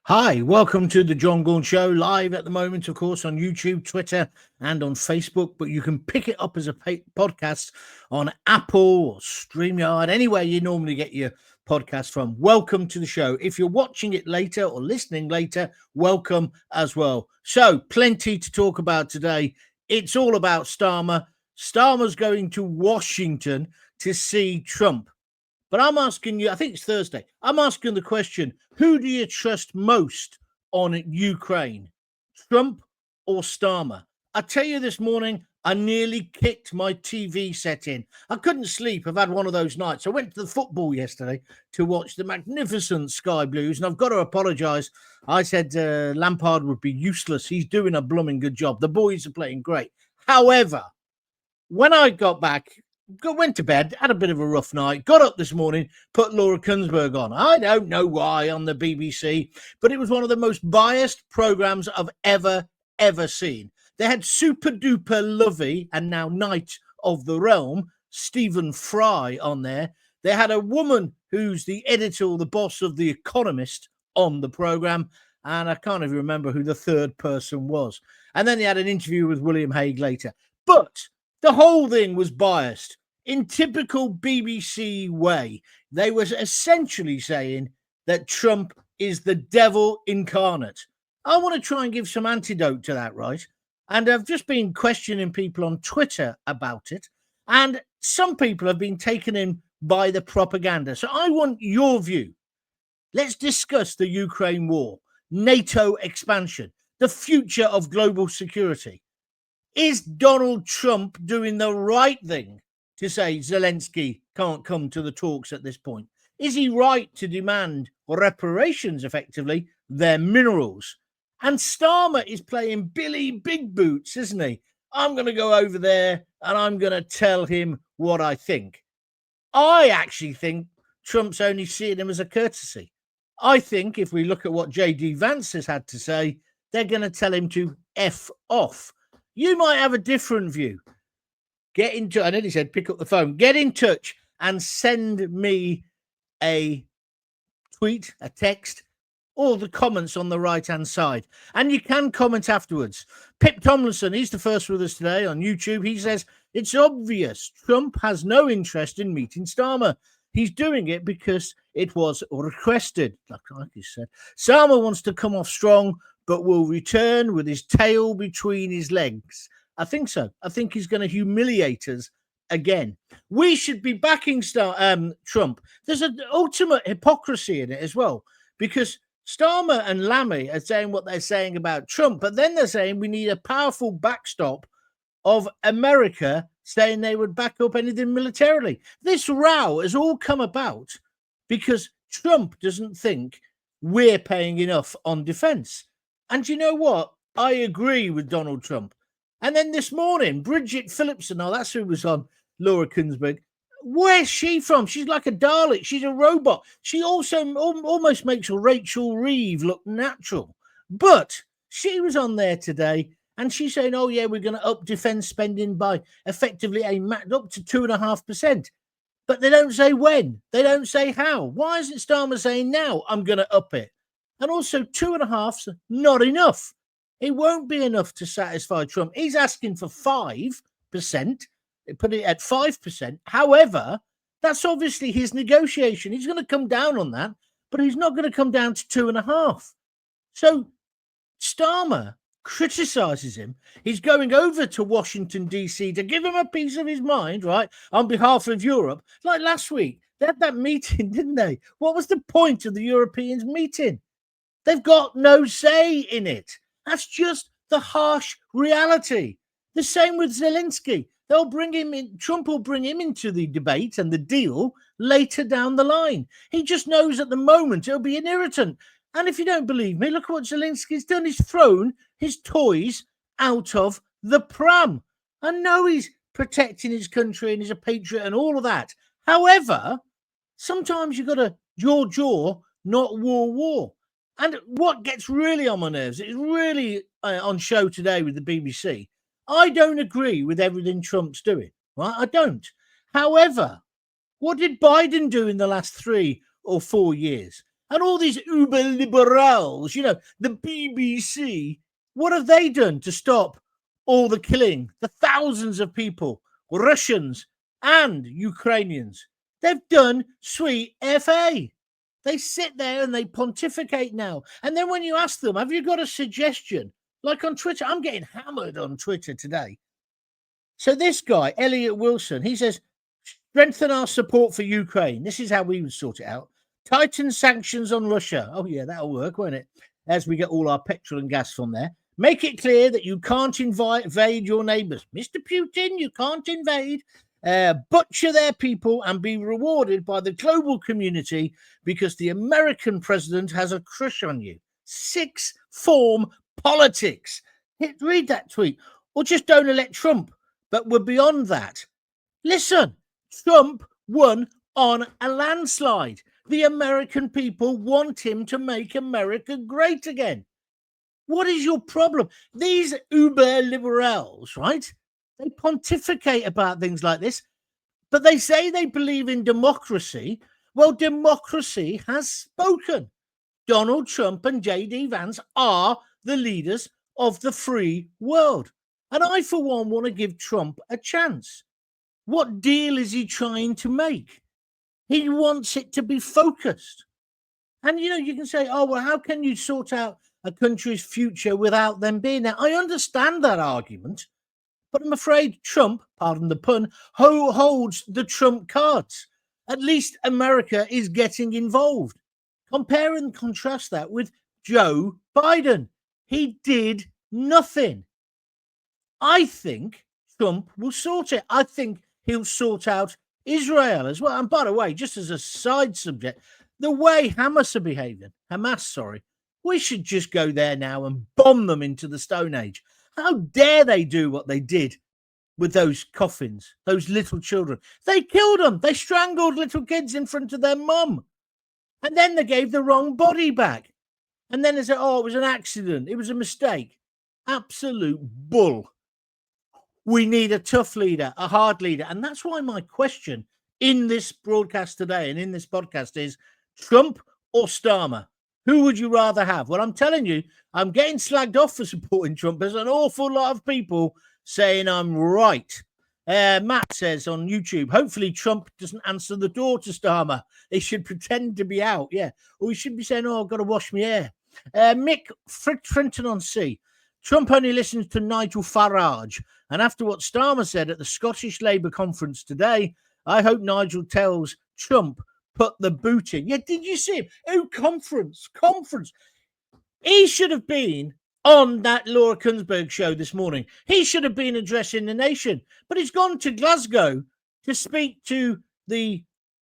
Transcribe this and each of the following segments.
Hi, welcome to the Jon Gaunt Show, live at the moment, of course, on YouTube, Twitter, and on Facebook. But you can pick it up as a podcast on Apple or StreamYard, anywhere you normally get your podcast from. Welcome to the show. If you're watching it later or listening later, welcome as well. So, plenty to talk about today. It's all about Starmer. Starmer's going to Washington to see Trump. But I'm asking you, I think it's Thursday, I'm asking the question, who do you trust most on Ukraine, Trump or Starmer? I tell you this morning, I nearly kicked my TV set in. I couldn't sleep. I've had one of those nights. I went to the football yesterday to watch the magnificent Sky Blues, and I've got to apologise. I said Lampard would be useless. He's doing a blooming good job. The boys are playing great. However, when I got back, went to bed, had a bit of a rough night, got up this morning, put Laura Kunsberg on. I don't know why on the BBC, but it was one of the most biased programmes I've ever seen. They had super duper lovey and now Knight of the Realm, Stephen Fry, on there. They had a woman who's the editor or the boss of The Economist on the programme, and I can't even remember who the third person was. And then they had an interview with William Hague later. But the whole thing was biased. In typical BBC way, they were essentially saying that Trump is the devil incarnate. I want to try and give some antidote to that, right? And I've just been questioning people on Twitter about it, and some people have been taken in by the propaganda. So I want your view. Let's discuss the Ukraine war, NATO expansion, the future of global security. Is Donald Trump doing the right thing to say Zelensky can't come to the talks at this point? Is he right to demand reparations, effectively, their minerals? And Starmer is playing Billy Big Boots, isn't he? I'm going to go over there and I'm going to tell him what I think. I actually think Trump's only seeing him as a courtesy. I think if we look at what J.D. Vance has had to say, they're going to tell him to F off. You might have a different view. Get in touch. I nearly said pick up the phone. Get in touch and send me a tweet, a text, or the comments on the right-hand side. And you can comment afterwards. Pip Tomlinson, he's the first with us today on YouTube. He says, it's obvious Trump has no interest in meeting Starmer. He's doing it because it was requested. Like you said, Starmer wants to come off strong, but will return with his tail between his legs. I think so. I think he's going to humiliate us again. We should be backing Trump. There's an ultimate hypocrisy in it as well, because Starmer and Lammy are saying what they're saying about Trump, but then they're saying we need a powerful backstop of America, saying they would back up anything militarily. This row has all come about because Trump doesn't think we're paying enough on defense. And you know what? I agree with Donald Trump. And then this morning, Bridget Phillipson, oh, that's who was on Laura Kunsberg. Where's she from? She's like a Dalek. She's a robot. She also almost makes Rachel Reeve look natural. But she was on there today, and she's saying, oh, yeah, we're going to up defense spending by effectively up to 2.5%. But they don't say when. They don't say how. Why isn't Starmer saying now, I'm going to up it? And also 2.5's not enough. It won't be enough to satisfy Trump. He's asking for 5%. They put it at 5%. However, that's obviously his negotiation. He's going to come down on that, but he's not going to come down to 2.5. So Starmer criticizes him. He's going over to Washington, D.C. to give him a piece of his mind, right, on behalf of Europe. Like last week, they had that meeting, didn't they? What was the point of the Europeans meeting? They've got no say in it. That's just the harsh reality. The same with Zelensky. They'll bring him in. Trump will bring him into the debate and the deal later down the line. He just knows at the moment it'll be an irritant. And if you don't believe me, look at what Zelensky's done. He's thrown his toys out of the pram. I know he's protecting his country and he's a patriot and all of that. However, sometimes you've got to jaw, not war. And what gets really on my nerves, it's really on show today with the BBC. I don't agree with everything Trump's doing, right? I don't. However, what did Biden do in the last 3 or 4 years? And all these uber liberals, you know, the BBC, what have they done to stop all the killing, the thousands of people, Russians and Ukrainians? They've done sweet FA. They sit there and they pontificate now. And then when you ask them, have you got a suggestion? Like on Twitter, I'm getting hammered on Twitter today. So this guy, Elliot Wilson, he says, strengthen our support for Ukraine. This is how we would sort it out. Tighten sanctions on Russia. Oh, yeah, that'll work, won't it? As we get all our petrol and gas from there. Make it clear that you can't invade your neighbors. Mr. Putin, you can't invade. Butcher their people and be rewarded by the global community because the American president has a crush on you. Sixth form politics. Read that tweet. Or just don't elect Trump. But we're beyond that. Listen, Trump won on a landslide. The American people want him to make America great again. What is your problem? These uber liberals, right? They pontificate about things like this, but they say they believe in democracy. Well, democracy has spoken. Donald Trump and J.D. Vance are the leaders of the free world. And I, for one, want to give Trump a chance. What deal is he trying to make? He wants it to be focused. And, you know, you can say, oh, well, how can you sort out a country's future without them being there? I understand that argument, but I'm afraid Trump, pardon the pun, holds the Trump cards. At least America is getting involved. Compare and contrast that with Joe Biden. He did nothing. I think Trump will sort it. I think he'll sort out Israel as well. And by the way, just as a side subject, the way Hamas are behaving, we should just go there now and bomb them into the Stone Age. How dare they do what they did with those coffins, those little children? They killed them. They strangled little kids in front of their mum. And then they gave the wrong body back. And then they said, oh, it was an accident. It was a mistake. Absolute bull. We need a tough leader, a hard leader. And that's why my question in this broadcast today and in this podcast is Trump or Starmer? Who would you rather have? Well, I'm telling you, I'm getting slagged off for supporting Trump. There's an awful lot of people saying I'm right. Matt says on YouTube, hopefully Trump doesn't answer the door to Starmer. They should pretend to be out. Yeah. Or we should be saying, oh, I've got to wash my hair. Mick Trenton on C. Trump only listens to Nigel Farage. And after what Starmer said at the Scottish Labour conference today, I hope Nigel tells Trump, put the boot in. Yeah, did you see him? Oh, conference. He should have been on that Laura Kunsberg show this morning. He should have been addressing the nation. But he's gone to Glasgow to speak to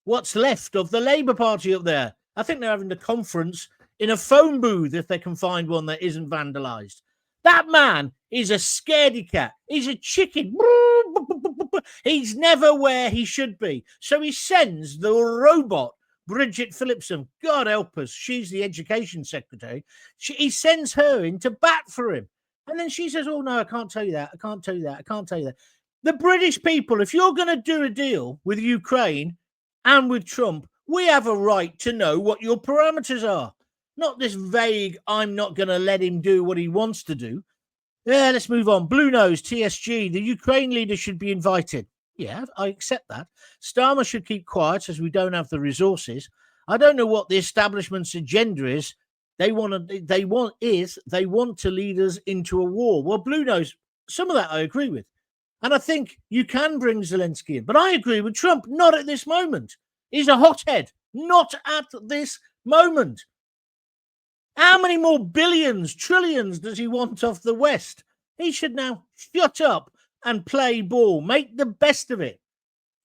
what's left of the Labour Party up there. I think they're having the conference in a phone booth if they can find one that isn't vandalised. That man is a scaredy cat. He's a chicken. He's never where he should be. So he sends the robot, Bridget Phillipson, God help us, she's the education secretary. He sends her in to bat for him. And then she says, oh, no, I can't tell you that. I can't tell you that. The British people, if you're going to do a deal with Ukraine and with Trump, we have a right to know what your parameters are. Not this vague, I'm not going to let him do what he wants to do. Yeah, let's move on. Blue Nose, TSG, the Ukraine leader should be invited. Yeah, I accept that. Starmer should keep quiet as we don't have the resources. I don't know what the establishment's agenda is. They want to lead us into a war. Well, Blue Nose, some of that I agree with. And I think you can bring Zelensky in. But I agree with Trump, not at this moment. He's a hothead, not at this moment. How many more billions, trillions does he want off the West? He should now shut up and play ball, make the best of it.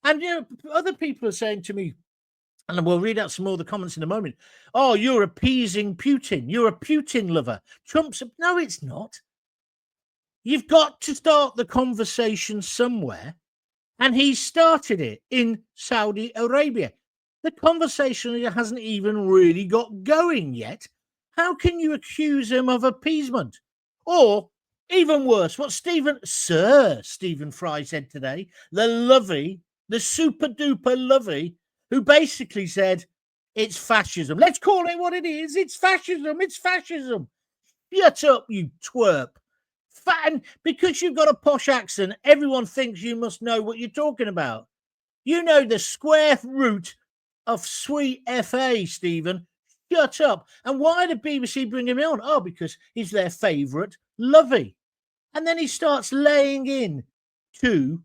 And, you know, other people are saying to me, and we'll read out some more of the comments in a moment, oh, you're appeasing Putin. You're a Putin lover. No, it's not. You've got to start the conversation somewhere. And he started it in Saudi Arabia. The conversation hasn't even really got going yet. How can you accuse him of appeasement? Or, even worse, what Sir Stephen Fry said today, the super duper lovey, who basically said, It's fascism. Let's call it what it is. It's fascism. It's fascism. Shut up, you twerp. And because you've got a posh accent, everyone thinks you must know what you're talking about. You know the square root of sweet FA, Stephen. Shut up. And why did BBC bring him on? Oh, because he's their favourite lovey. And then he starts laying into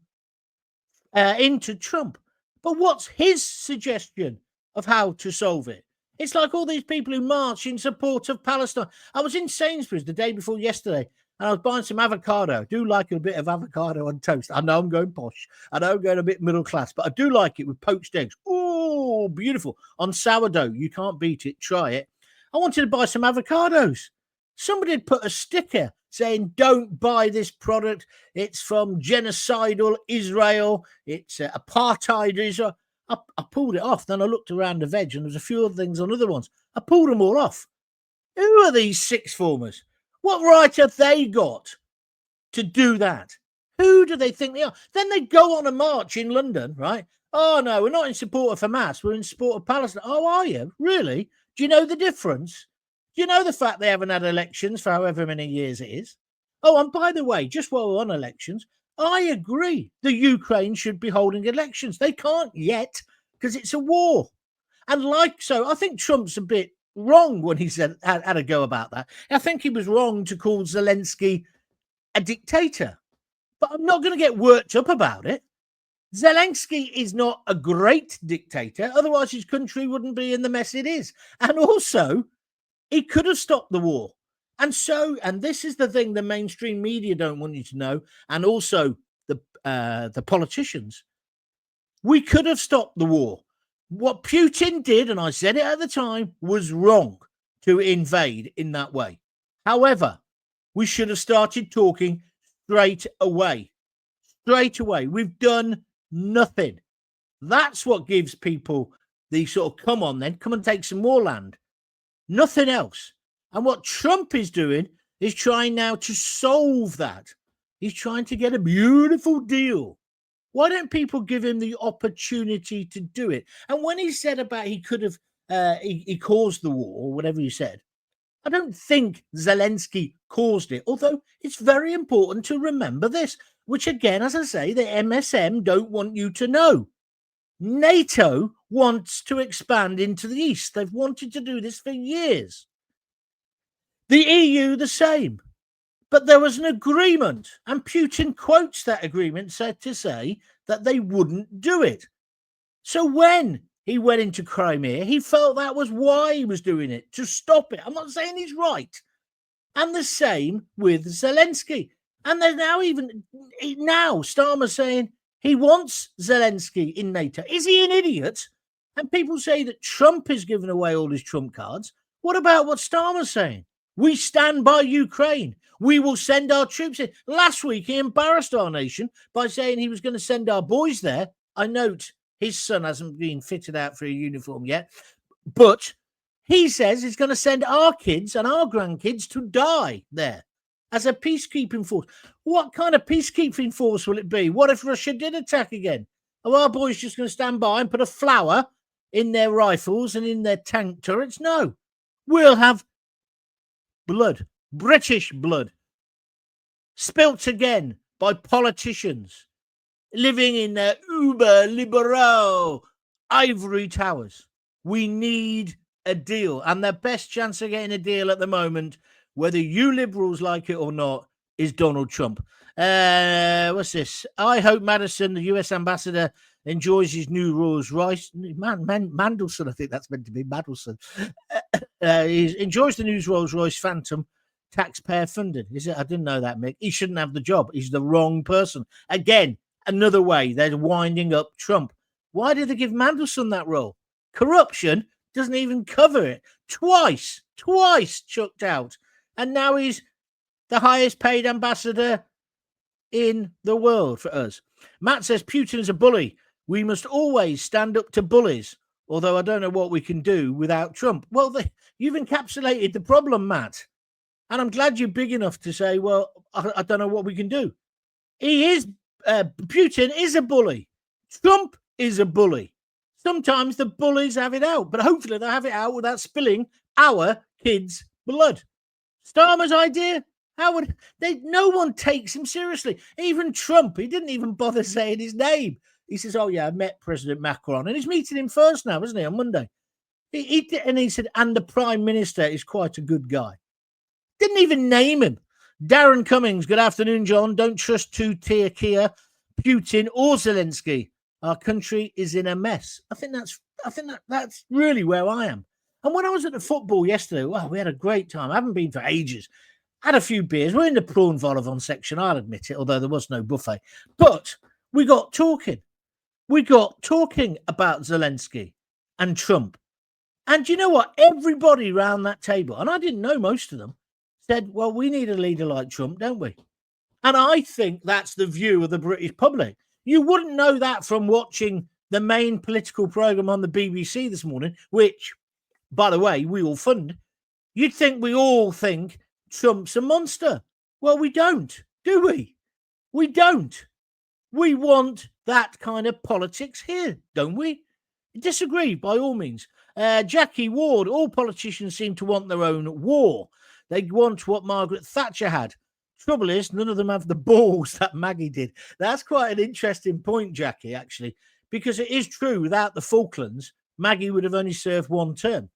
Trump. But what's his suggestion of how to solve it? It's like all these people who march in support of Palestine. I was in Sainsbury's the day before yesterday, and I was buying some avocado. I do like a bit of avocado on toast. I know I'm going posh. I know I'm going a bit middle class, but I do like it with poached eggs. Oh, beautiful. On sourdough. You can't beat it. Try it. I wanted to buy some avocados. Somebody had put a sticker saying, don't buy this product. It's from genocidal Israel. It's apartheid Israel. I pulled it off. Then I looked around the veg and there's a few other things on other ones. I pulled them all off. Who are these sixth formers? What right have they got to do that? Who do they think they are? Then they go on a march in London, right? Oh, no, we're not in support of Hamas. We're in support of Palestine. Oh, are you? Really? Do you know the difference? Do you know the fact they haven't had elections for however many years it is? Oh, and by the way, just while we're on elections, I agree the Ukraine should be holding elections. They can't yet because it's a war. And I think Trump's a bit wrong when he said had a go about that. I think he was wrong to call Zelensky a dictator. But I'm not going to get worked up about it. Zelensky is not a great dictator. Otherwise, his country wouldn't be in the mess it is. And also, he could have stopped the war. And this is the thing the mainstream media don't want you to know, and also the politicians. We could have stopped the war. What Putin did, and I said it at the time, was wrong to invade in that way. However, we should have started talking straight away. Straight away. We've done nothing. That's what gives people the sort of, come on then, come and take some more land. Nothing else. And what Trump is doing is trying now to solve that. He's trying to get a beautiful deal. Why don't people give him the opportunity to do it? And when he said about he could have, he caused the war, or whatever he said, I don't think Zelensky caused it, although it's very important to remember this, which again, as I say, the MSM don't want you to know. NATO wants to expand into the east. They've wanted to do this for years. The EU, the same. But there was an agreement, and Putin quotes that agreement to say that they wouldn't do it. So when he went into Crimea, he felt that was why he was doing it, to stop it. I'm not saying he's right. And the same with Zelensky. And there's now Starmer saying he wants Zelensky in NATO. Is he an idiot? And people say that Trump is giving away all his trump cards. What about what Starmer's saying? We stand by Ukraine. We will send our troops in. Last week, he embarrassed our nation by saying he was going to send our boys there. I note his son hasn't been fitted out for a uniform yet. But he says he's going to send our kids and our grandkids to die there as a peacekeeping force. What kind of peacekeeping force will it be? What if Russia did attack again? Are our boys just going to stand by and put a flower in their rifles and in their tank turrets? No. We'll have blood, British blood, spilt again by politicians living in their uber-liberal ivory towers. We need a deal, and the best chance of getting a deal at the moment, whether you liberals like it or not, is Donald Trump. What's this? I hope Madison, the US ambassador, enjoys his new Rolls Royce. Mandelson, I think that's meant to be Mandelson. He enjoys the new Rolls Royce Phantom, taxpayer funded. Is it? I didn't know that, Mick. He shouldn't have the job. He's the wrong person. Again, another way they're winding up Trump. Why did they give Mandelson that role? Corruption doesn't even cover it. Twice chucked out. And now he's the highest paid ambassador in the world for us. Matt says Putin is a bully. We must always stand up to bullies, although I don't know what we can do without Trump. Well, you've encapsulated the problem, Matt. And I'm glad you're big enough to say, well, I don't know what we can do. Putin is a bully. Trump is a bully. Sometimes the bullies have it out, but hopefully they'll have it out without spilling our kids' blood. Starmer's idea? How would they? No one takes him seriously. Even Trump, he didn't even bother saying his name. He says, "Oh yeah, I met President Macron," and he's meeting him first now, isn't he, on Monday? And he said, "And the Prime Minister is quite a good guy." Didn't even name him. Darren Cummings, good afternoon, John. Don't trust two-tier Keir, Putin, or Zelensky. Our country is in a mess. I think that's really where I am. And when I was at the football yesterday, wow, we had a great time. I haven't been for ages. Had a few beers. We're in the prawn vol au vent section, I'll admit it, although there was no buffet. But we got talking. We got talking about Zelensky and Trump. And you know what? Everybody around that table, and I didn't know most of them, said, well, we need a leader like Trump, don't we? And I think that's the view of the British public. You wouldn't know that from watching the main political programme on the BBC this morning, which, by the way, we all fund. You'd think we all think Trump's a monster. Well, we don't, do we? We don't. We want that kind of politics here, don't we? Disagree, by all means. Jackie Ward, all politicians seem to want their own war. They want what Margaret Thatcher had. Trouble is, none of them have the balls that Maggie did. That's quite an interesting point, Jackie, actually, because it is true, without the Falklands, Maggie would have only served one term.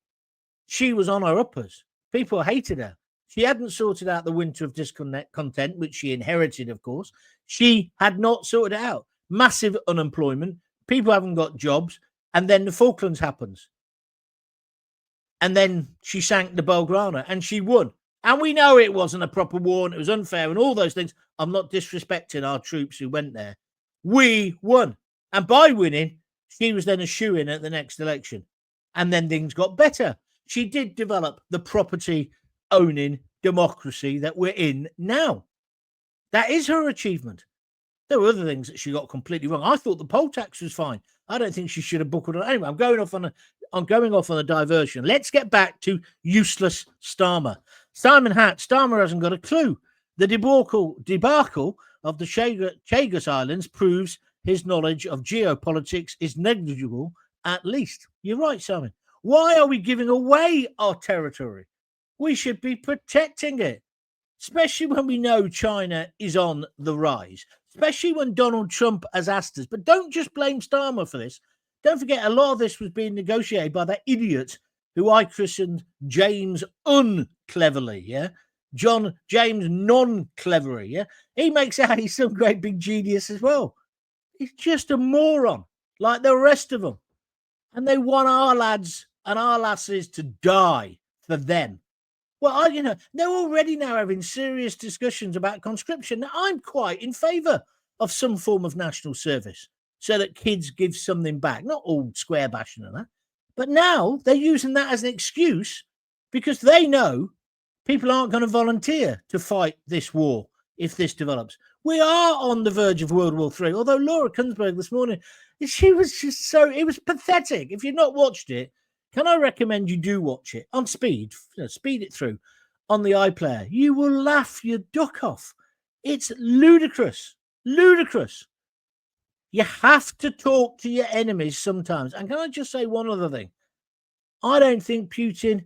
She was on her uppers. People hated her. She hadn't sorted out the winter of discontent, which she inherited, of course. She had not sorted it out. Massive unemployment. People haven't got jobs. And then the Falklands happens. And then she sank the Belgrano and she won. And we know it wasn't a proper war and it was unfair and all those things. I'm not disrespecting our troops who went there. We won. And by winning, she was then a shoo-in at the next election. And then things got better. She did develop the property-owning democracy that we're in now. That is her achievement. There were other things that she got completely wrong. I thought the poll tax was fine. I don't think she should have buckled on. Anyway, I'm going off on a diversion. Let's get back to useless Starmer. Simon Hatt, Starmer hasn't got a clue. The debacle of the Chagos Islands proves his knowledge of geopolitics is negligible, at least. You're right, Simon. Why are we giving away our territory? We should be protecting it, especially when we know China is on the rise, especially when Donald Trump has asked us. But don't just blame Starmer for this. Don't forget, a lot of this was being negotiated by that idiot who I christened James uncleverly, yeah? James non-cleverly, yeah? He makes out he's some great big genius as well. He's just a moron, like the rest of them. And they want our lads and our lasses to die for them. Well, they're already now having serious discussions about conscription. Now, I'm quite in favour of some form of national service so that kids give something back, not all square bashing and that. But now they're using that as an excuse because they know people aren't going to volunteer to fight this war if this develops. We are on the verge of World War III, although Laura Kunsberg this morning, she was just it was pathetic. If you've not watched it, can I recommend you do watch it on speed it through on the iPlayer? You will laugh your duck off. It's ludicrous. You have to talk to your enemies sometimes. And can I just say one other thing? I don't think Putin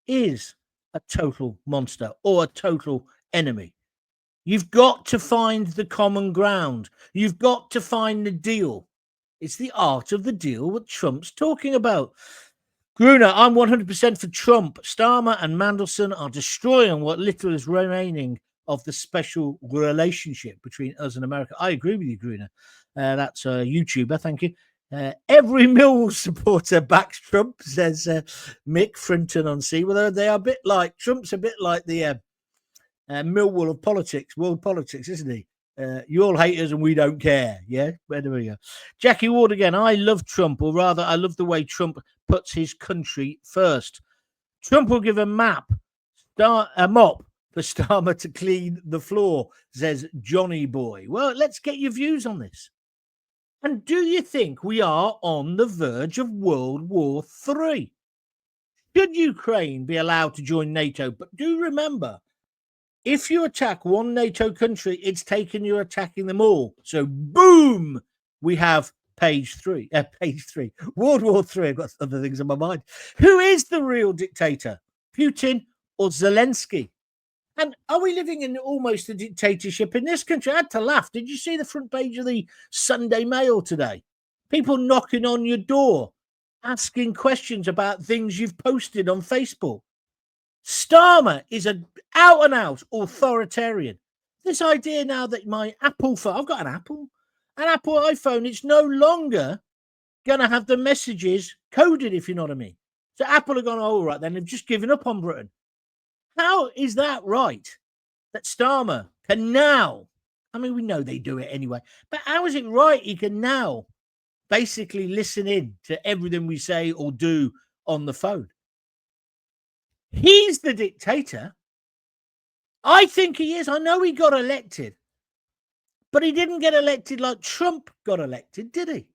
is a total monster or a total enemy. You've got to find the common ground. You've got to find the deal. It's the art of the deal that Trump's talking about. Gruner, I'm 100% for Trump. Starmer and Mandelson are destroying what little is remaining of the special relationship between us and America. I agree with you, Gruner. That's a YouTuber. Thank you. Every Millwall supporter backs Trump, says Mick Frinton on C. Well, they are a bit like Trump's a bit like the Millwall of politics, world politics, isn't he? You all hate us and we don't care. Yeah, where do we go? Jackie Ward again. I love Trump, or rather, I love the way Trump puts his country first. Trump will give a mop for Starmer to clean the floor, says Johnny Boy. Well, let's get your views on this. And do you think we are on the verge of World War III? Should Ukraine be allowed to join NATO? But do remember, if you attack one NATO country, it's taken you attacking them all. So, boom, we have page 3. World War 3. I've got other things on my mind. Who is the real dictator? Putin or Zelensky? And are we living in almost a dictatorship in this country? I had to laugh. Did you see the front page of the Sunday Mail today? People knocking on your door, asking questions about things you've posted on Facebook. Starmer is an out-and-out authoritarian. This idea now that my Apple phone, I've got an Apple iPhone, it's no longer going to have the messages coded, if you know what I mean. So Apple have gone, all right, then they've just given up on Britain. How is that right? That Starmer can now, I mean, we know they do it anyway, but how is it right he can now basically listen in to everything we say or do on the phone? He's the dictator. I think he is. I know he got elected, but he didn't get elected like Trump got elected, did he?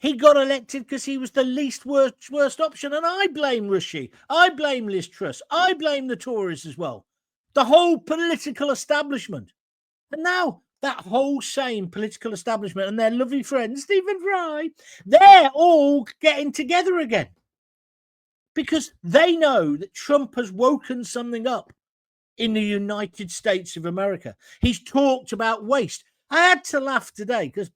He got elected because he was the least worst option. And I blame Rishi. I blame Liz Truss. I blame the Tories as well. The whole political establishment. And now that whole same political establishment and their lovely friend, Stephen Fry, they're all getting together again. Because they know that Trump has woken something up in the United States of America. He's talked about waste. I had to laugh today because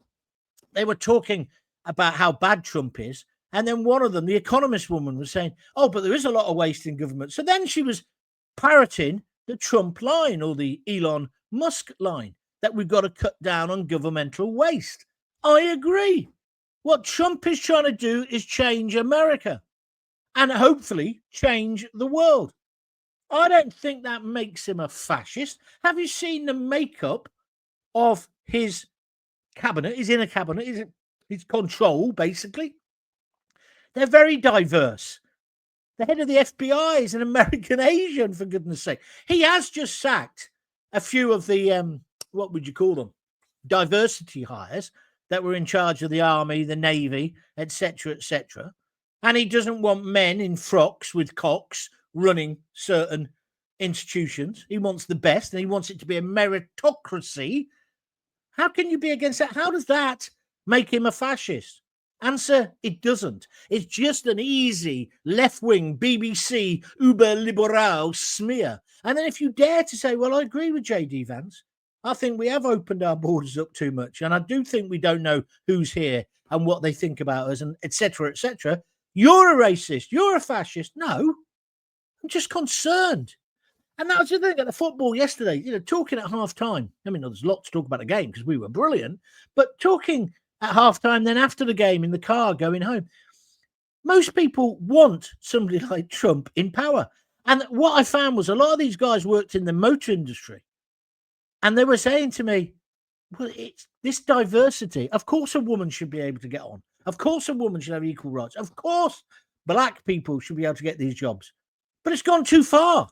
they were talking about how bad Trump is. And then one of them, the Economist woman, was saying, oh, but there is a lot of waste in government. So then she was parroting the Trump line or the Elon Musk line that we've got to cut down on governmental waste. I agree. What Trump is trying to do is change America and hopefully change the world. I don't think that makes him a fascist. Have you seen the makeup of his cabinet? He's in a cabinet. His control, basically. They're very diverse. The head of the FBI is an American Asian, for goodness sake. He has just sacked a few of the, what would you call them? Diversity hires that were in charge of the army, the navy, etc., etc. And he doesn't want men in frocks with cocks running certain institutions. He wants the best, and he wants it to be a meritocracy. How can you be against that? How does that make him a fascist? Answer, it doesn't. It's just an easy left-wing BBC uber-liberal smear. And then if you dare to say, well, I agree with J.D. Vance, I think we have opened our borders up too much, and I do think we don't know who's here and what they think about us, and etc., etc. You're a racist. You're a fascist. No, I'm just concerned. And that was the thing at the football yesterday, talking at half-time. I mean, there's a lot to talk about the game because we were brilliant, but talking at half-time, then after the game in the car going home, most people want somebody like Trump in power. And what I found was a lot of these guys worked in the motor industry, and they were saying to me, well, it's this diversity. Of course a woman should be able to get on. Of course a woman should have equal rights. Of course black people should be able to get these jobs. But it's gone too far.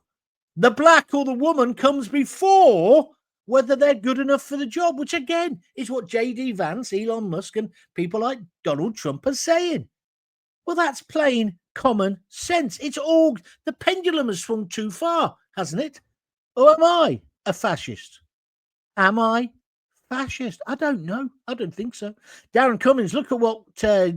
The black or the woman comes before whether they're good enough for the job, which again is what J.D. Vance, Elon Musk, and people like Donald Trump are saying. Well, that's plain common sense. It's all, the pendulum has swung too far, hasn't it? Or am I a fascist? Am I fascist? I don't know. I don't think so. Darren Cummins, look at what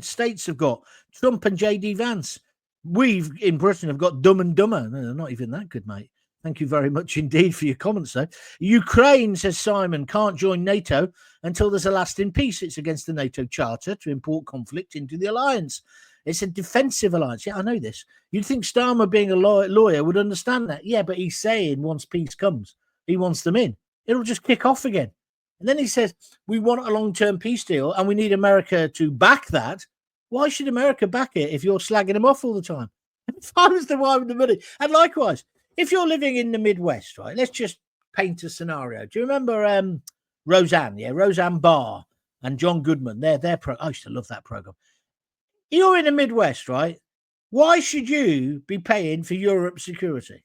states have got. Trump and J.D. Vance. We've, in Britain, have got Dumb and Dumber. No, they're not even that good, mate. Thank you very much indeed for your comments, though. Ukraine, says Simon, can't join NATO until there's a lasting peace. It's against the NATO charter to import conflict into the alliance. It's a defensive alliance. Yeah, I know this. You'd think Starmer, being a lawyer, would understand that. Yeah, but he's saying once peace comes, he wants them in. It'll just kick off again. And then he says, we want a long-term peace deal and we need America to back that. Why should America back it if you're slagging them off all the time? If I was the one with the money. And likewise, if you're living in the Midwest, right, let's just paint a scenario. Do you remember Roseanne? Yeah, Roseanne Barr and John Goodman. I used to love that program. You're in the Midwest, right? Why should you be paying for Europe's security?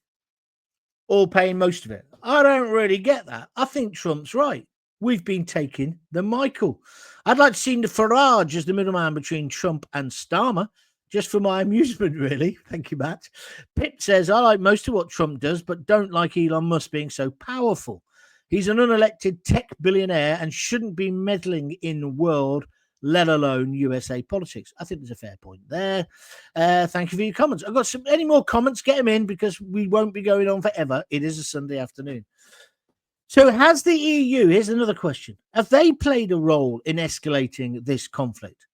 Or paying most of it? I don't really get that. I think Trump's right. We've been taking the Michael. I'd like to see the Farage as the middleman between Trump and Starmer, just for my amusement, really. Thank you, Matt. Pip says, I like most of what Trump does, but don't like Elon Musk being so powerful. He's an unelected tech billionaire and shouldn't be meddling in world let alone USA politics. I think there's a fair point there. Thank you for your comments. I've got any more comments, get them in, because we won't be going on forever. It is a Sunday afternoon. So has the EU, here's another question, have they played a role in escalating this conflict?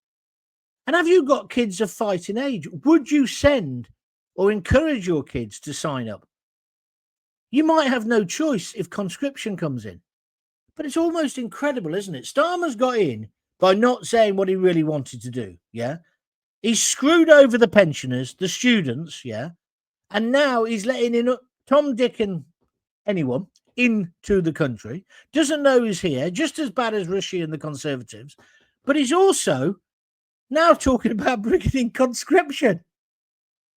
And have you got kids of fighting age? Would you send or encourage your kids to sign up? You might have no choice if conscription comes in. But it's almost incredible, isn't it? Starmer's got in by not saying what he really wanted to do, yeah? He's screwed over the pensioners, the students, yeah? And now he's letting in Tom, Dick and anyone into the country. Doesn't know he's here, just as bad as Rishi and the Conservatives. But he's also now talking about bringing in conscription.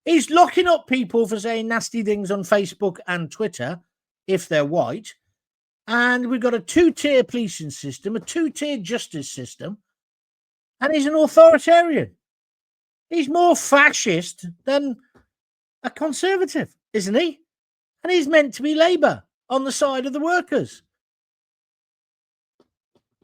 He's locking up people for saying nasty things on Facebook and Twitter, if they're white. And we've got a two-tier policing system, a two-tier justice system, and he's an authoritarian. He's more fascist than a Conservative, isn't he? And he's meant to be Labour, on the side of the workers.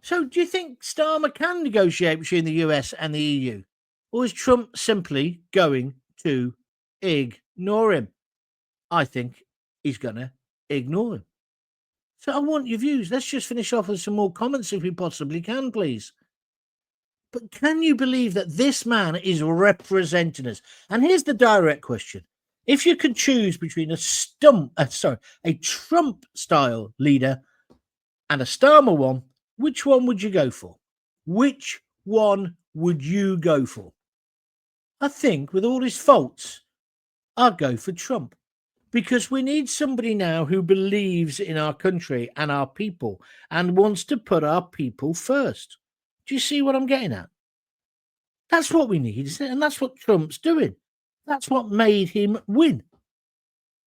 So do you think Starmer can negotiate between the US and the EU? Or is Trump simply going to ignore him? I think he's going to ignore him. So I want your views. Let's just finish off with some more comments if we possibly can, please. But can you believe that this man is representing us? And here's the direct question. If you could choose between a Trump-style leader and a Starmer one, which one would you go for? Which one would you go for? I think with all his faults, I'd go for Trump. Because we need somebody now who believes in our country and our people and wants to put our people first. Do you see what I'm getting at? That's what we need, isn't it? And that's what Trump's doing. That's what made him win.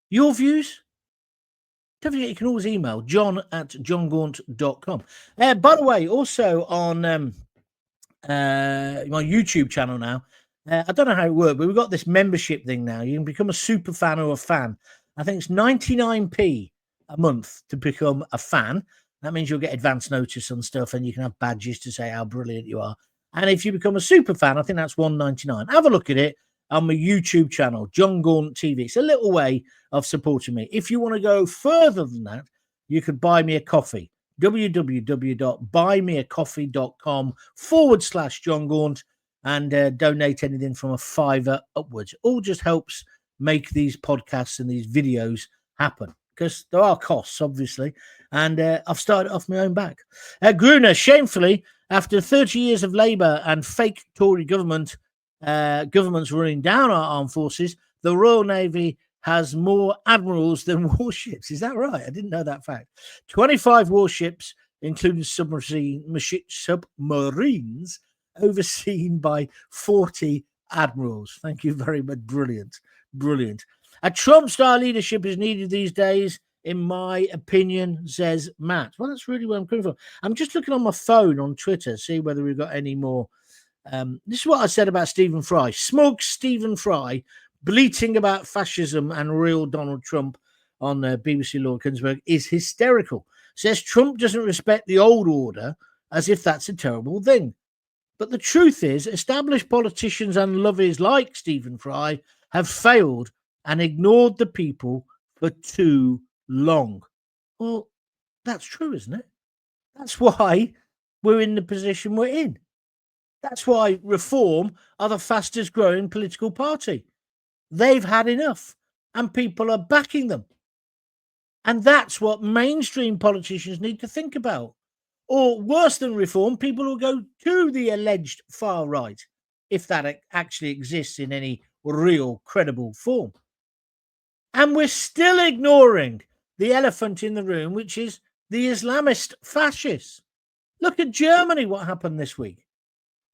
Your views? Don't forget, you can always email john@jongaunt.com. By the way, also on my YouTube channel now, I don't know how it works, but we've got this membership thing now. You can become a super fan or a fan. I think it's 99p a month to become a fan. That means you'll get advance notice on stuff and you can have badges to say how brilliant you are. And if you become a super fan, I think that's $1.99. Have a look at it on my YouTube channel, Jon Gaunt TV. It's a little way of supporting me. If you want to go further than that, you could buy me a coffee. www.buymeacoffee.com/Jon Gaunt. And donate anything from $5 upwards. All just helps make these podcasts and these videos happen, because there are costs, obviously, and I've started off my own back. Gruner, shamefully, after 30 years of Labour and fake Tory governments running down our armed forces, the Royal Navy has more admirals than warships. Is that right? I didn't know that fact. 25 warships, including submarines, overseen by 40 admirals. Thank you very much. Brilliant. A Trump-style leadership is needed these days, in my opinion, says Matt. Well, that's really where I'm coming from. I'm just looking on my phone on Twitter, see whether we've got any more. This is what I said about Stephen Fry. Smug Stephen Fry bleating about fascism and real Donald Trump on BBC Lord Kunsberg is hysterical. Says Trump doesn't respect the old order, as if that's a terrible thing. But the truth is, established politicians and lovies like Stephen Fry have failed and ignored the people for too long. Well, that's true, isn't it? That's why we're in the position we're in. That's why Reform are the fastest growing political party. They've had enough and people are backing them. And that's what mainstream politicians need to think about. Or worse than Reform, people will go to the alleged far right, if that actually exists in any real credible form. And we're still ignoring the elephant in the room, which is the Islamist fascists. Look at Germany, what happened this week.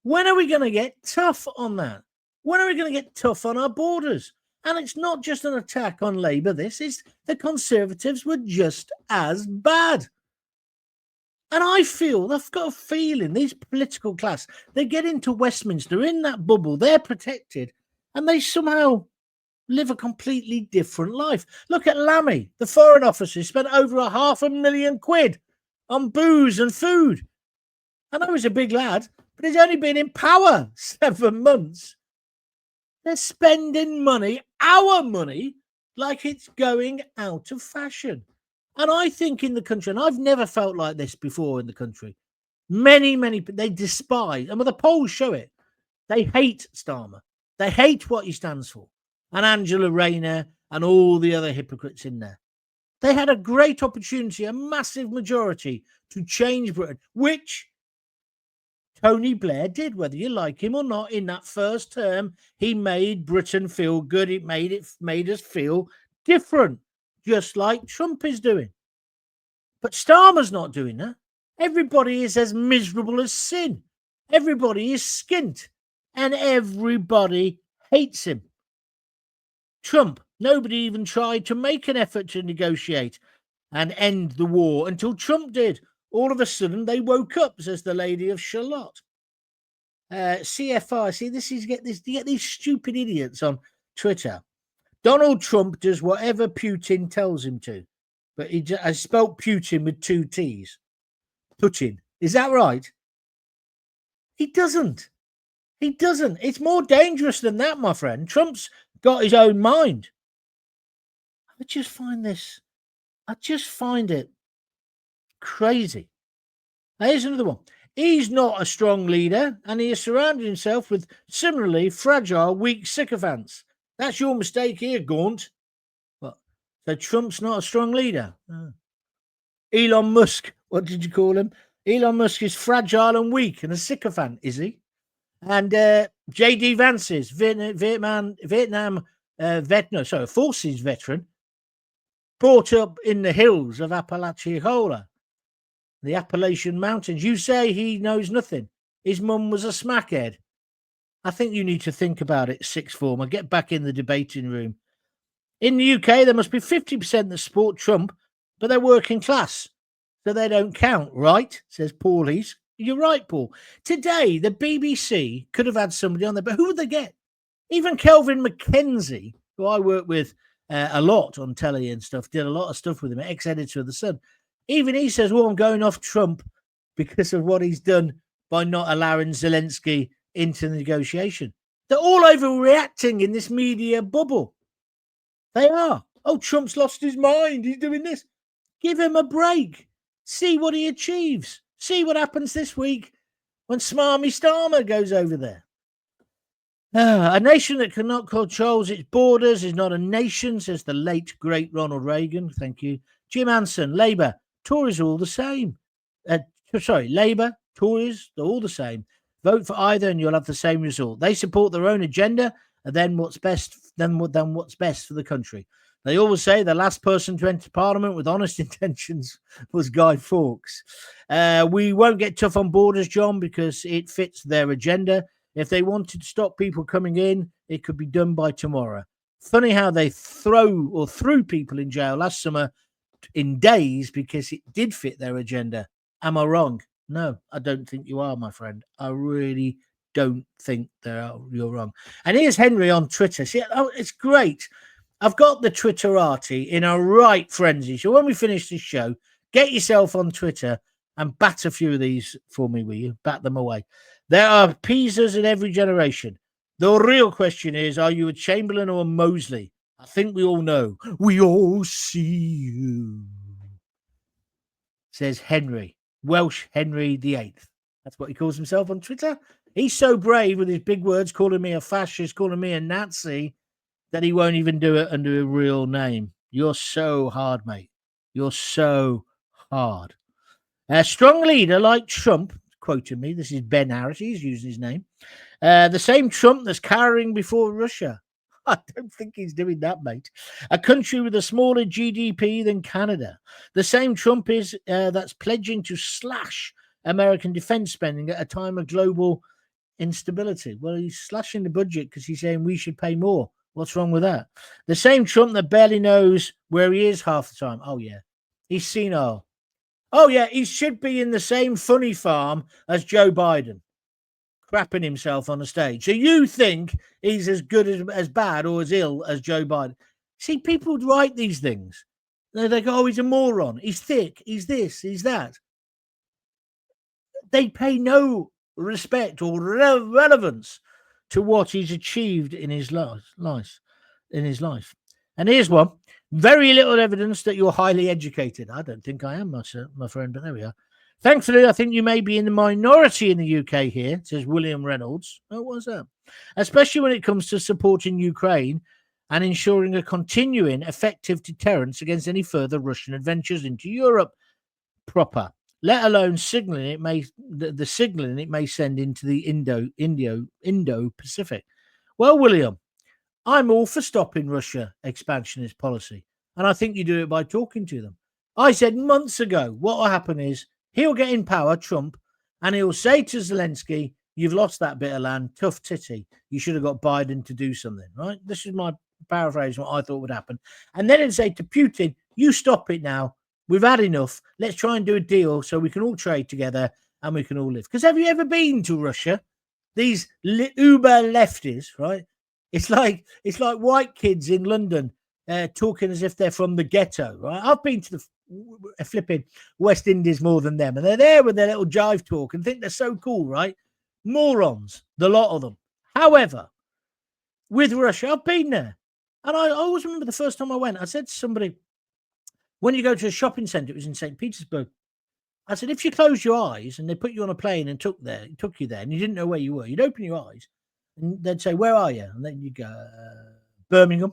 When are we going to get tough on that? When are we going to get tough on our borders? And it's not just an attack on Labour, this is the Conservatives were just as bad. And I've got a feeling, these political class, they get into Westminster, in that bubble, they're protected, and they somehow live a completely different life. Look at Lammy, the Foreign Office, spent over £500,000 on booze and food. I know he's a big lad, but he's only been in power 7 months. They're spending money, our money, like it's going out of fashion. And I think in the country, and I've never felt like this before in the country, many, they despise, and the polls show it, they hate Starmer. They hate what he stands for. And Angela Rayner and all the other hypocrites in there. They had a great opportunity, a massive majority, to change Britain, which Tony Blair did, whether you like him or not. In that first term, he made Britain feel good. It made us feel different, just like Trump is doing. But Starmer's not doing that. Everybody is as miserable as sin. Everybody is skint, and everybody hates him. Trump, nobody even tried to make an effort to negotiate and end the war until Trump did. All of a sudden, they woke up, says the Lady of Charlotte. CFR, see, you get these stupid idiots on Twitter. Donald Trump does whatever Putin tells him to, but I spelt Putin with 2 T's. Putin, is that right? He doesn't. He doesn't. It's more dangerous than that, my friend. Trump's got his own mind. I just find it crazy. Now, here's another one. He's not a strong leader, and he has surrounded himself with similarly fragile, weak sycophants. That's your mistake here, Gaunt. What? So Trump's not a strong leader? Oh. Elon Musk, what did you call him? Elon Musk is fragile and weak and a sycophant, is he? And J.D. Vance's Vietnam forces veteran, brought up in the hills of Apalachicola, the Appalachian Mountains. You say he knows nothing. His mum was a smackhead. I think you need to think about it, sixth former. Get back in the debating room. In the UK, there must be 50% that support Trump, but they're working class, so they don't count, right? Says Paulies. You're right, Paul. Today, the BBC could have had somebody on there, but who would they get? Even Kelvin McKenzie, who I work with a lot on telly and stuff, did a lot of stuff with him, ex-editor of The Sun. Even he says, well, I'm going off Trump because of what he's done by not allowing Zelensky into the negotiation. They're all overreacting in this media bubble. They are. Oh, Trump's lost his mind. He's doing this. Give him a break. See what he achieves. See what happens this week when Smarmy Starmer goes over there. A nation that cannot control its borders is not a nation, says the late, great Ronald Reagan. Thank you. Jim Anson, Labour, Tories are all the same. Labour, Tories, they're all the same. Vote for either and you'll have the same result. They support their own agenda and then what's best for the country. They always say the last person to enter Parliament with honest intentions was Guy Fawkes. We won't get tough on borders, John, because it fits their agenda. If they wanted to stop people coming in, it could be done by tomorrow. Funny how they threw people in jail last summer in days because it did fit their agenda. Am I wrong? No, I don't think you are, my friend. I really don't think you're wrong. And here's Henry on Twitter. See, it's great. I've got the Twitterati in a right frenzy. So when we finish this show, get yourself on Twitter and bat a few of these for me, will you? Bat them away. There are Peasers in every generation. The real question is, are you a Chamberlain or a Mosley? I think we all know. We all see you, says Henry. Welsh Henry VIII. That's what he calls himself on Twitter. He's so brave with his big words, calling me a fascist, calling me a Nazi, that he won't even do it under a real name. You're so hard, mate. You're so hard. A strong leader like Trump, quoting me, this is Ben Harris, he's using his name, the same Trump that's cowering before Russia. I don't think he's doing that, mate. A country with a smaller GDP than Canada. The same Trump is that's pledging to slash American defense spending at a time of global instability. Well, he's slashing the budget because he's saying we should pay more. What's wrong with that? The same Trump that barely knows where he is half the time. Oh, yeah. He's senile. Oh, yeah. He should be in the same funny farm as Joe Biden, crapping himself on the stage. So you think he's as good as bad or as ill as Joe Biden? See, people write these things. They go, oh, he's a moron. He's thick. He's this. He's that. They pay no respect or relevance to what he's achieved in his life. And here's one. Very little evidence that you're highly educated. I don't think I am, my friend, but there we are. Thankfully, I think you may be in the minority in the UK here, says William Reynolds. Oh, what's that? Especially when it comes to supporting Ukraine and ensuring a continuing effective deterrence against any further Russian adventures into Europe proper, let alone signaling it may the signaling it may send into the Indo-Pacific. Well, William, I'm all for stopping Russia expansionist policy, and I think you do it by talking to them. I said months ago what will happen is he'll get in power, Trump, and he'll say to Zelensky, you've lost that bit of land, tough titty. You should have got Biden to do something, right? This is my paraphrase, what I thought would happen. And then he'd say to Putin, you stop it now. We've had enough. Let's try and do a deal so we can all trade together and we can all live. Because have you ever been to Russia? These uber lefties, right? It's like white kids in London talking as if they're from the ghetto, right? I've been to the flipping West Indies more than them, and they're there with their little jive talk and think they're so cool, right? Morons, the lot of them. However, with Russia, I've been there, and I always remember the first time I went, I said to somebody, when you go to a shopping centre, it was in St. Petersburg, I said, if you close your eyes and they put you on a plane and took you there, and you didn't know where you were, you'd open your eyes, and they'd say, where are you? And then you go, Birmingham,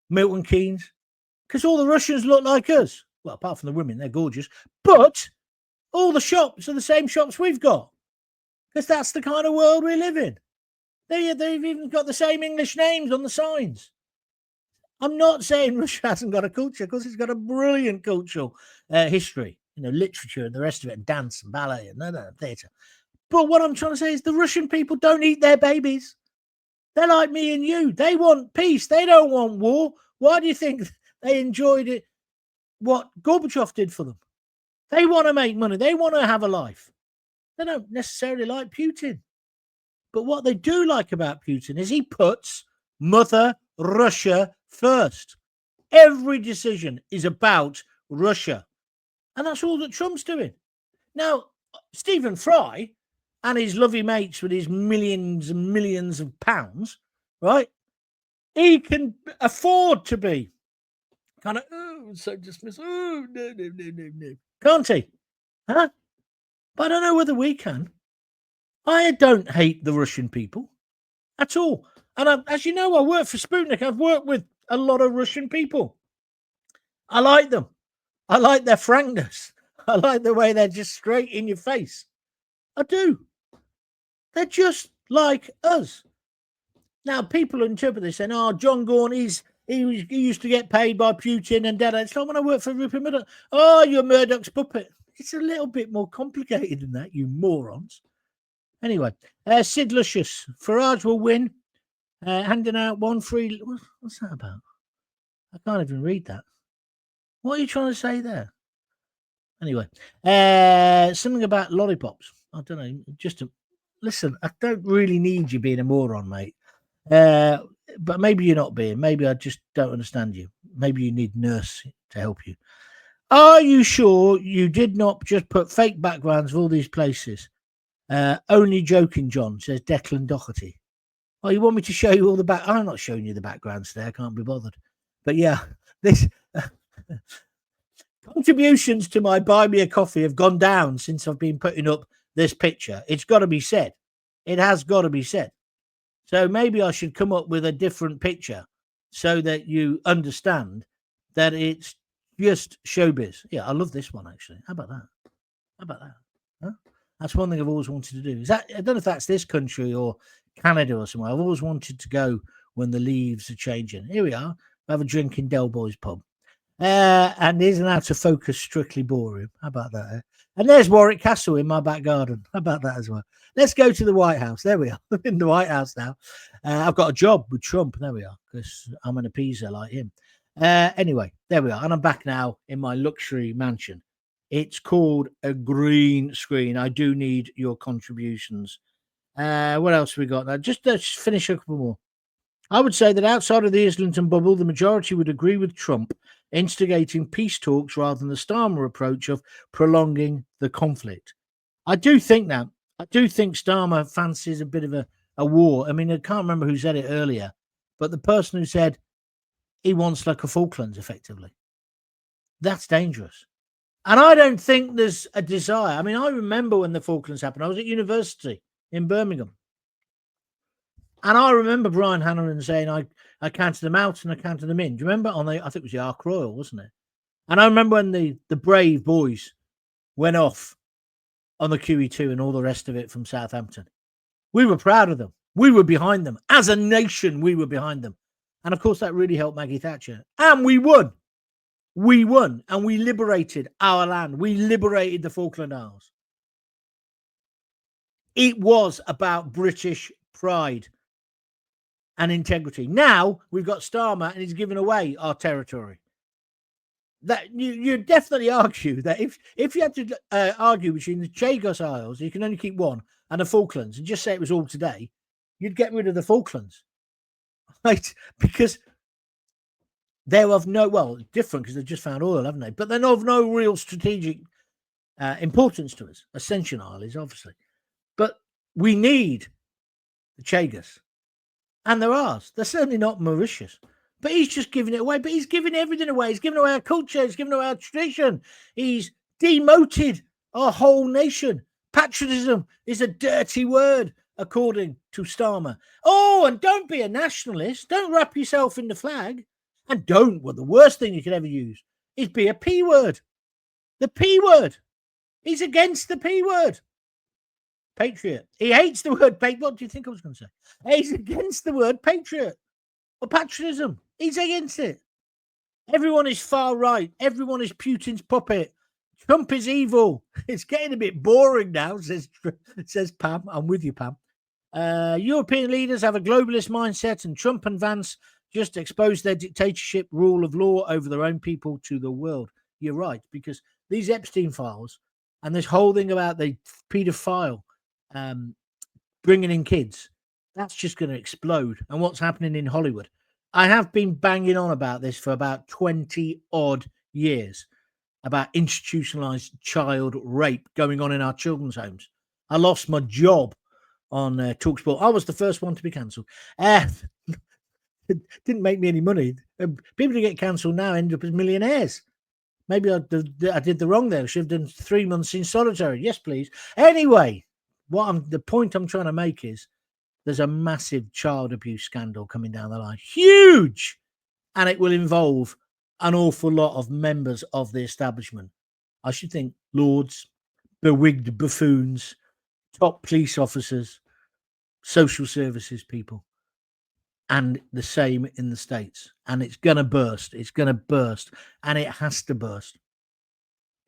Milton Keynes, because all the Russians look like us. Well, apart from the women, they're gorgeous. But all the shops are the same shops we've got, because that's the kind of world we live in. They've even got the same English names on the signs. I'm not saying Russia hasn't got a culture, because it's got a brilliant cultural history, literature and the rest of it, and dance and ballet and theatre. But what I'm trying to say is the Russian people don't eat their babies. They're like me and you. They want peace. They don't want war. Why do you think they enjoyed it? What Gorbachev did for them? They want to make money. They want to have a life. They don't necessarily like Putin. But what they do like about Putin is he puts Mother Russia first. Every decision is about Russia. And that's all that Trump's doing. Now, Stephen Fry and his lovely mates with his millions and millions of pounds, right? He can afford to be kind of, so dismissive. No. Can't he? Huh? But I don't know whether we can. I don't hate the Russian people at all. And as you know, I work for Sputnik. I've worked with a lot of Russian people. I like them. I like their frankness. I like the way they're just straight in your face. I do. They're just like us. Now, people interpret this saying, Jon Gaunt, he used to get paid by Putin and dada. It's like when I work for Rupert Murdoch. Oh, you're Murdoch's puppet. It's a little bit more complicated than that, you morons. Anyway, Sid Lucius, Farage will win, handing out one free. What's that about? I can't even read that. What are you trying to say there? Anyway, something about lollipops. I don't know. Listen, I don't really need you being a moron, mate. But maybe you're not being. Maybe I just don't understand you. Maybe you need nurse to help you. Are you sure you did not just put fake backgrounds of all these places? Only joking, John, says Declan Doherty. Oh, you want me to show you all the back? I'm not showing you the backgrounds there. I can't be bothered. But yeah, this contributions to my Buy Me a Coffee have gone down since I've been putting up this picture. It's got to be said. It has got to be said. So maybe I should come up with a different picture so that you understand that it's just showbiz. Yeah, I love this one, actually. How about that? Huh? That's one thing I've always wanted to do. I don't know if that's this country or Canada or somewhere. I've always wanted to go when the leaves are changing. Here we are. I have a drink in Del Boy's pub. And here's an out of focus Strictly Ballroom. How about that? Eh? And there's Warwick Castle in my back garden. How about that as well? Let's go to the White House. There we are. I'm in the White House now. I've got a job with Trump. There we are, because I'm an appeaser like him. Anyway, there we are. And I'm back now in my luxury mansion. It's called a green screen. I do need your contributions. What else have we got now? Just finish a couple more. I would say that outside of the Islington bubble, the majority would agree with Trump instigating peace talks rather than the Starmer approach of prolonging the conflict. I do think that. I do think Starmer fancies a bit of a war. I mean, I can't remember who said it earlier, but the person who said he wants like a Falklands, effectively. That's dangerous. And I don't think there's a desire. I mean, I remember when the Falklands happened. I was at university in Birmingham. And I remember Brian Hannahan saying, I counted them out and I counted them in. Do you remember? I think it was the Ark Royal, wasn't it? And I remember when the brave boys went off on the QE2 and all the rest of it from Southampton. We were proud of them. We were behind them. As a nation, we were behind them. And of course, that really helped Maggie Thatcher. And we won. We won. And we liberated our land. We liberated the Falkland Isles. It was about British pride and integrity. Now we've got Starmer and he's giving away our territory. That you definitely argue that if you had to argue between the Chagos Isles, you can only keep one, and the Falklands, and just say it was all today, you'd get rid of the Falklands, right? Because they're of no, different because they've just found oil, haven't they? But they're of no real strategic importance to us. Ascension Isle is obviously, but we need the Chagos, and they're ours. They're certainly not Mauritius. But he's just giving it away. But he's giving everything away. He's giving away our culture. He's giving away our tradition. He's demoted our whole nation. Patriotism is a dirty word, according to Starmer. Oh, and don't be a nationalist. Don't wrap yourself in the flag. And the worst thing you could ever use is be a P word. The P word. He's against the P word. Patriot. He hates the word patriot. What do you think I was going to say? He's against the word patriot or patriotism. He's against it. Everyone is far right. Everyone is Putin's puppet. Trump is evil. It's getting a bit boring now, says Pam. I'm with you, Pam. European leaders have a globalist mindset, and Trump and Vance just expose their dictatorship rule of law over their own people to the world. You're right, because these Epstein files and this whole thing about the paedophile bringing in kids, that's just going to explode. And what's happening in Hollywood? I have been banging on about this for about 20 odd years, about institutionalized child rape going on in our children's homes. I lost my job on TalkSport. I was the first one to be cancelled. It didn't make me any money. People who get cancelled now end up as millionaires. Maybe I did the wrong there. I should have done 3 months in solitary. Yes, please. Anyway, the point I'm trying to make is there's a massive child abuse scandal coming down the line. Huge! And it will involve an awful lot of members of the establishment. I should think lords, bewigged buffoons, top police officers, social services people, and the same in the States. And it's going to burst. It's going to burst. And it has to burst.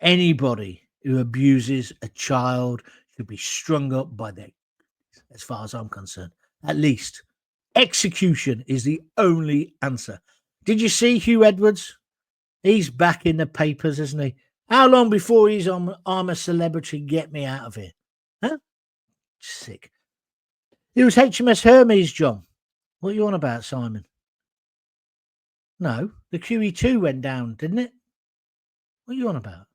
Anybody who abuses a child should be strung up by their, as far as I'm concerned. At least execution is the only answer. Did you see Hugh Edwards? He's back in the papers, isn't he? How long before he's on I'm a Celebrity, Get Me Out of Here? Huh? Sick. It was HMS Hermes, John. What are you on about, Simon? No, the QE2 went down, didn't it? What are you on about?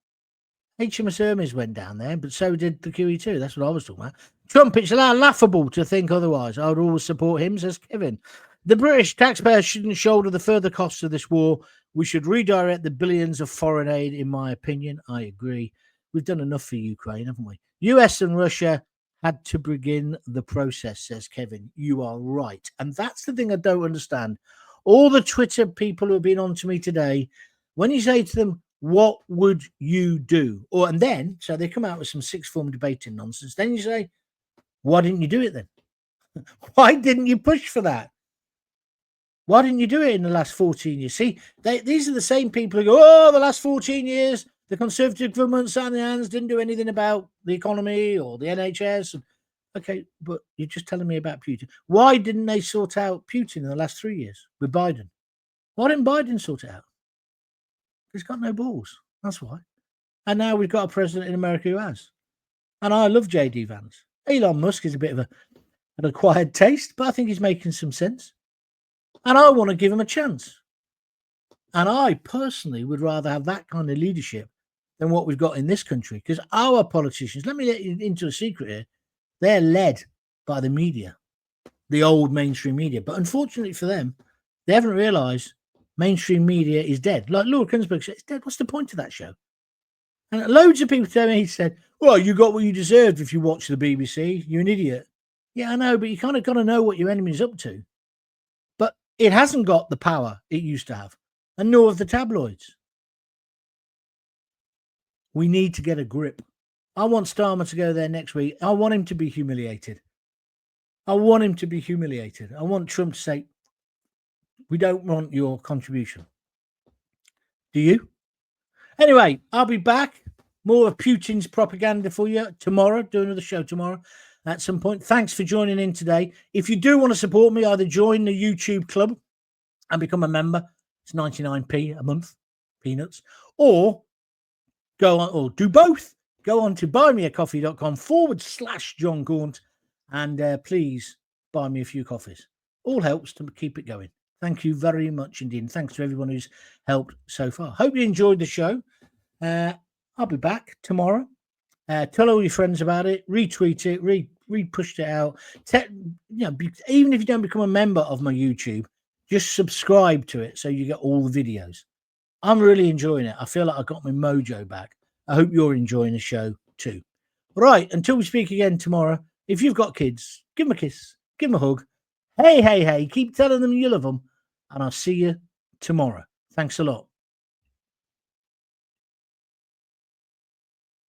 HMS Hermes went down there, but so did the QE2. That's what I was talking about. Trump, it's laughable to think otherwise. I would always support him, says Kevin. The British taxpayer shouldn't shoulder the further costs of this war. We should redirect the billions of foreign aid, in my opinion. I agree. We've done enough for Ukraine, haven't we? US and Russia had to begin the process, says Kevin. You are right. And that's the thing I don't understand. All the Twitter people who have been on to me today, when you say to them, what would you do? And then, so they come out with some sixth form debating nonsense. Then you say, why didn't you do it then? Why didn't you push for that? Why didn't you do it in the last 14 years? See, these are the same people who go, oh, the last 14 years, the Conservative government sat on their hands, didn't do anything about the economy or the NHS. Okay, but you're just telling me about Putin. Why didn't they sort out Putin in the last 3 years with Biden? Why didn't Biden sort it out? He's got no balls. That's why. And now we've got a president in America who has. And I love J.D. Vance. Elon Musk is a bit of an acquired taste, but I think he's making some sense. And I want to give him a chance. And I personally would rather have that kind of leadership than what we've got in this country. Because our politicians, let me let you into a secret here, They're led by the media, the old mainstream media. But unfortunately for them, they haven't realised mainstream media is dead. Like Laura Kunsberg said, it's dead. What's the point of that show? And loads of people tell me, he said, well, you got what you deserved if you watch the BBC. You're an idiot. Yeah, I know, but you kind of got to know what your enemy's up to. But it hasn't got the power it used to have, and nor have the tabloids. We need to get a grip. I want Starmer to go there next week. I want him to be humiliated. I want him to be humiliated. I want Trump to say, we don't want your contribution. Do you? Anyway, I'll be back. More of Putin's propaganda for you tomorrow. Do another show tomorrow at some point. Thanks for joining in today. If you do want to support me, either join the YouTube club and become a member. It's 99p a month, peanuts. Or go on, or do both. Go on to buymeacoffee.com/Jon Gaunt and please buy me a few coffees. All helps to keep it going. Thank you very much indeed. And thanks to everyone who's helped so far. Hope you enjoyed the show. I'll be back tomorrow. Tell all your friends about it. Retweet it. Re-pushed it out. Even if you don't become a member of my YouTube, just subscribe to it so you get all the videos. I'm really enjoying it. I feel like I got my mojo back. I hope you're enjoying the show too. Right, until we speak again tomorrow, if you've got kids, give them a kiss, give them a hug. Hey, keep telling them you love them. And I'll see you tomorrow. Thanks a lot.